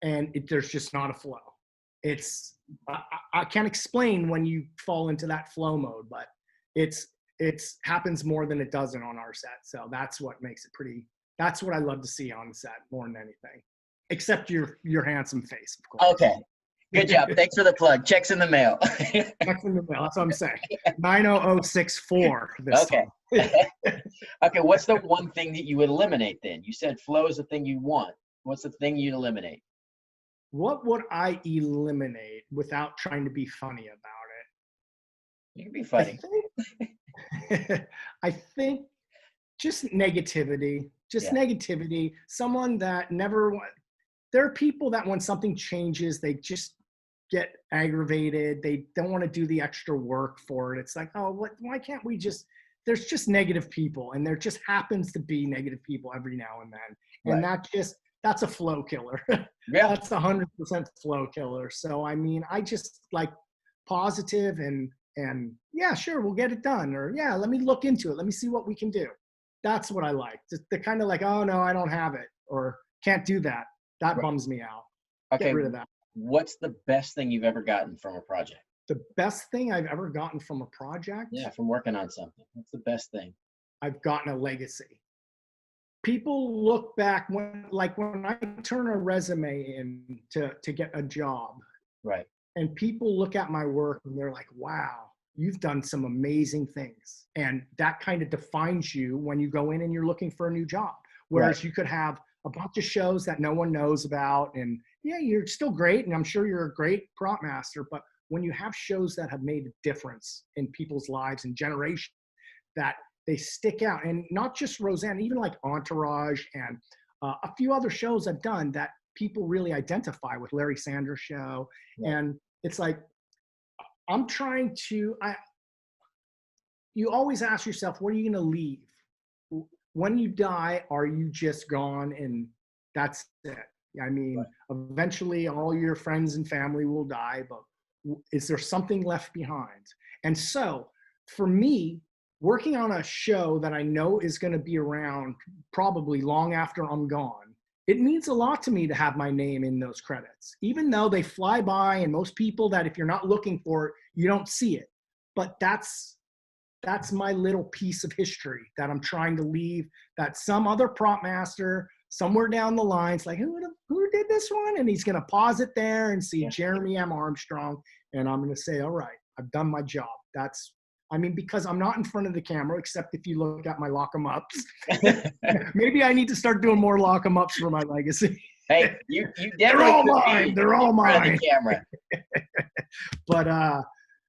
and there's just not a flow. It's I can't explain when you fall into that flow mode, but it's happens more than it doesn't on our set. So that's what makes it pretty. That's what I love to see on the set more than anything, except your handsome face, of course. Okay, good job. Thanks for the plug. Checks in the mail. Checks in the mail. That's what I'm saying. 90064 this Okay. time. Okay, what's the one thing that you would eliminate then? You said flow is the thing you want. What's the thing you'd eliminate? What would I eliminate without trying to be funny about You can be funny. I think just negativity. Negativity. Someone that never. There are people that when something changes, they just get aggravated. They don't want to do the extra work for it. It's like, oh, why can't we just? There's just negative people, and there just happens to be negative people every now and then, and that's a flow killer. Yeah. That's 100% flow killer. So I mean, I just like positive and yeah, sure, we'll get it done, or yeah, let me look into it. Let me see what we can do. That's what I like. Just the kind of like, oh no, I don't have it, or can't do that. That bums me out. Okay. Get rid of that. What's the best thing you've ever gotten from a project? The best thing I've ever gotten from a project? Yeah, from working on something. What's the best thing? I've gotten a legacy. People look back when I turn a resume in to get a job. Right. And people look at my work and they're like, wow, you've done some amazing things. And that kind of defines you when you go in and you're looking for a new job. Whereas you could have a bunch of shows that no one knows about, and yeah, you're still great, and I'm sure you're a great prop master, but when you have shows that have made a difference in people's lives and generations, that they stick out. And not just Roseanne, even like Entourage and a few other shows I've done that people really identify with, Larry Sanders Show. Yeah. And it's like, I'm trying to, you always ask yourself, what are you going to leave? When you die, are you just gone and that's it? I mean, eventually all your friends and family will die, but is there something left behind? And so for me, working on a show that I know is going to be around probably long after I'm gone, it means a lot to me to have my name in those credits, even though they fly by, and most people that if you're not looking for it, you don't see it. But that's my little piece of history that I'm trying to leave, that some other prop master somewhere down the lines, like, who did this one? And he's going to pause it there and see Jeremey Armstrong. And I'm going to say, all right, I've done my job. Because I'm not in front of the camera, except if you look at my lock 'em ups. Maybe I need to start doing more lock 'em ups for my legacy. Hey, you definitely They're all mine. They're all mine. The camera. But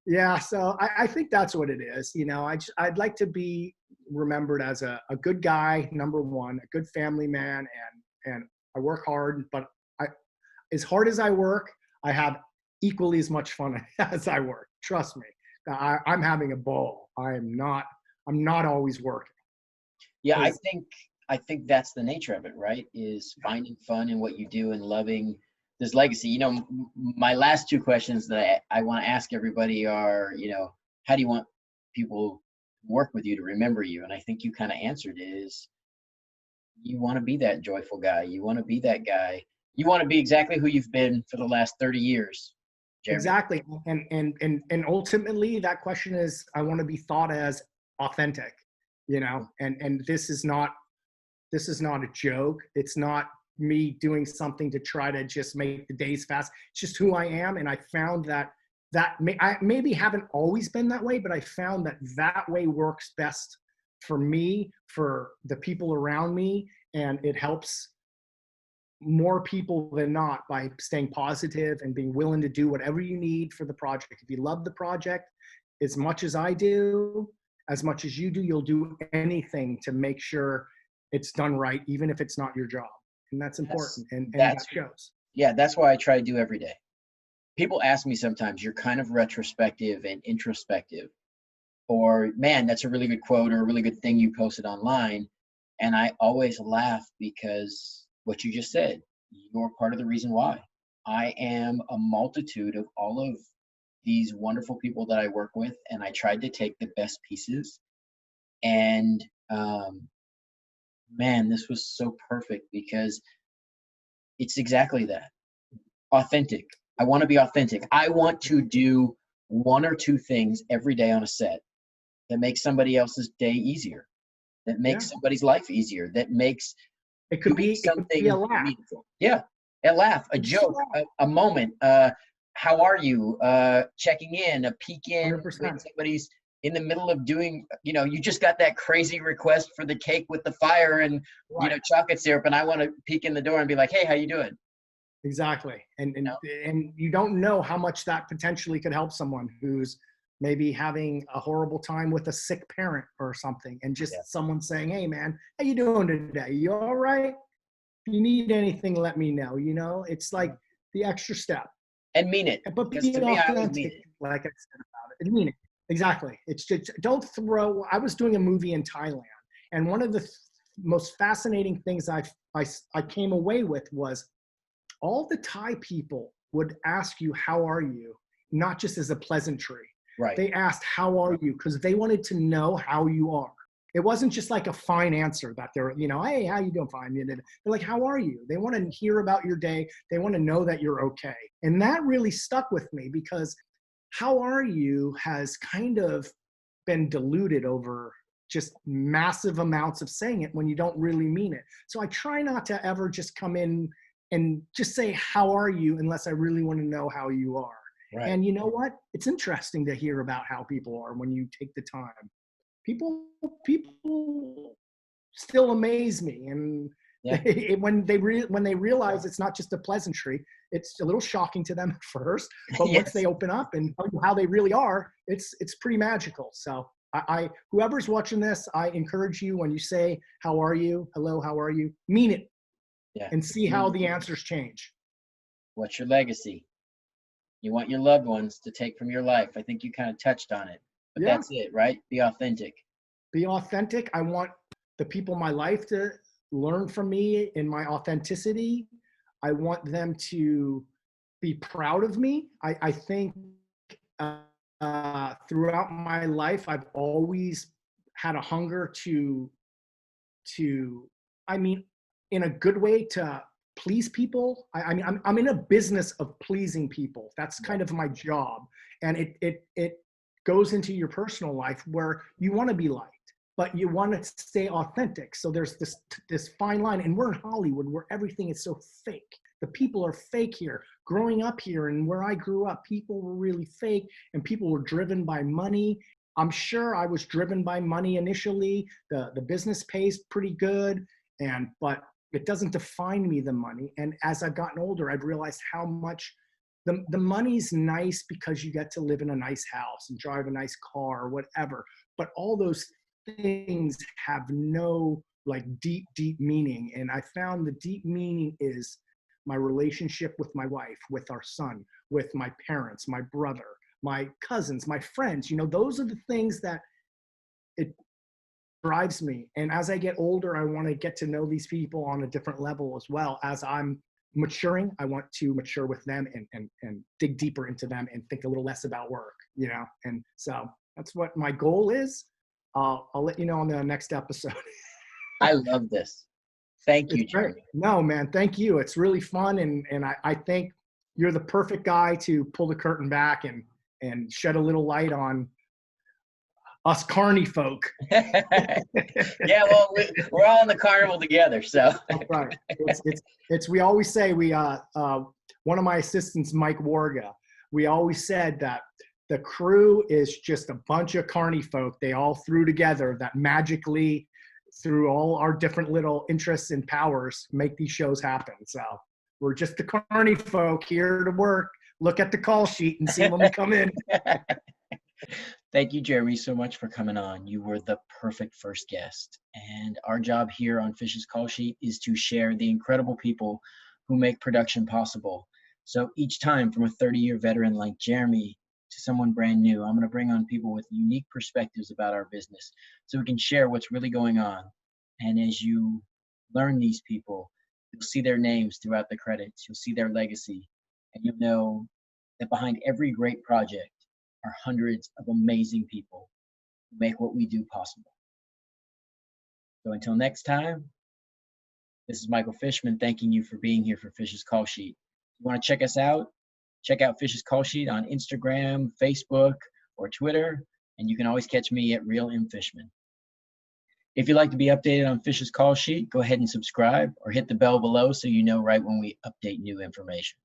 yeah, so I think that's what it is. You know, I'd like to be remembered as a good guy, number one, a good family man, and I work hard, but as hard as I work, I have equally as much fun as I work. Trust me. I'm having a ball. I'm not always working. Yeah, I think that's the nature of it, right? Is finding fun in what you do and loving this legacy. You know, my last two questions that I want to ask everybody are, you know, how do you want people to work with you to remember you? And I think you kind of answered is you want to be that joyful guy. You want to be that guy. You want to be exactly who you've been for the last 30 years. Jeremey. Exactly. And ultimately that question is, I want to be thought as authentic, you know, and this is not a joke. It's not me doing something to try to just make the days fast. It's just who I am. And I found that I maybe haven't always been that way, but I found that way works best for me, for the people around me, and it helps more people than not by staying positive and being willing to do whatever you need for the project. If you love the project as much as I do, as much as you do, you'll do anything to make sure it's done right, even if it's not your job. And that's important. And that shows. Yeah, that's why I try to do every day. People ask me sometimes, you're kind of retrospective and introspective, or man, that's a really good quote or a really good thing you posted online. And I always laugh because what you just said, you're part of the reason why. I am a multitude of all of these wonderful people that I work with, and I tried to take the best pieces. And man, this was so perfect because it's exactly that. Authentic. I want to be authentic. I want to do one or two things every day on a set that makes somebody else's day easier, that makes somebody's life easier, that makes something a laugh. meaningful. Yeah, a laugh, a joke, a moment. How are you? Checking in, a peek in 100%. when somebody's in the middle of doing, you just got that crazy request for the cake with the fire and, chocolate syrup, and I want to peek in the door and be like, hey, how you doing? Exactly. And you don't know how much that potentially could help someone who's maybe having a horrible time with a sick parent or something, and just someone saying, hey man, how you doing today? You all right? If you need anything, let me know. It's like the extra step. And mean it. But be authentic, like I said about it. And mean it. Exactly. It's just, don't throw. I was doing a movie in Thailand, and one of the most fascinating things I came away with was all the Thai people would ask you, how are you? Not just as a pleasantry. Right. They asked, how are you? Because they wanted to know how you are. It wasn't just like a fine answer that they're, hey, how you doing? Fine. They're like, how are you? They want to hear about your day. They want to know that you're okay. And that really stuck with me, because how are you has kind of been diluted over just massive amounts of saying it when you don't really mean it. So I try not to ever just come in and just say, how are you? Unless I really want to know how you are. Right. And you know what? It's interesting to hear about how people are when you take the time. People still amaze me, and when they realize it's not just a pleasantry, it's a little shocking to them at first. But once they open up and tell you how they really are, it's pretty magical. So I whoever's watching this, I encourage you, when you say how are you, hello, how are you, mean it, and see how the answers change. What's your legacy? You want your loved ones to take from your life. I think you kind of touched on it, but that's it, right? Be authentic. Be authentic. I want the people in my life to learn from me in my authenticity. I want them to be proud of me. I think throughout my life, I've always had a hunger to, in a good way, to please people. I'm in a business of pleasing people. That's kind of my job. And it goes into your personal life where you want to be liked, but you want to stay authentic. So there's this fine line, and we're in Hollywood where everything is so fake. The people are fake here. Growing up here and where I grew up, people were really fake, and people were driven by money. I'm sure I was driven by money initially. The business pays pretty good, but it doesn't define me, the money. And as I've gotten older, I've realized how much the money's nice because you get to live in a nice house and drive a nice car or whatever. But all those things have no deep meaning. And I found the deep meaning is my relationship with my wife, with our son, with my parents, my brother, my cousins, my friends. Those are the things that it drives me. And as I get older, I want to get to know these people on a different level as well. As I'm maturing, I want to mature with them and dig deeper into them and think a little less about work, And so that's what my goal is. I'll let you know on the next episode. I love this. Thank you, Jeremy. No, man, thank you. It's really fun. And I think you're the perfect guy to pull the curtain back and shed a little light on us carny folk. Yeah, well, we're all in the carnival together, so. That's right. It's we always say one of my assistants, Mike Warga, we always said that the crew is just a bunch of carny folk. They all threw together that magically, through all our different little interests and powers, make these shows happen. So we're just the carny folk here to work, look at the call sheet and see when we come in. Thank you, Jeremy, so much for coming on. You were the perfect first guest. And our job here on Fish's Call Sheet is to share the incredible people who make production possible. So each time, from a 30-year veteran like Jeremy to someone brand new, I'm going to bring on people with unique perspectives about our business so we can share what's really going on. And as you learn these people, you'll see their names throughout the credits. You'll see their legacy. And you'll know that behind every great project are hundreds of amazing people who make what we do possible. So until next time, this is Michael Fishman thanking you for being here for Fish's Call Sheet. If you want to check us out, check out Fish's Call Sheet on Instagram, Facebook, or Twitter, and you can always catch me at Real M Fishman. If you'd like to be updated on Fish's Call Sheet, go ahead and subscribe or hit the bell below so you know right when we update new information.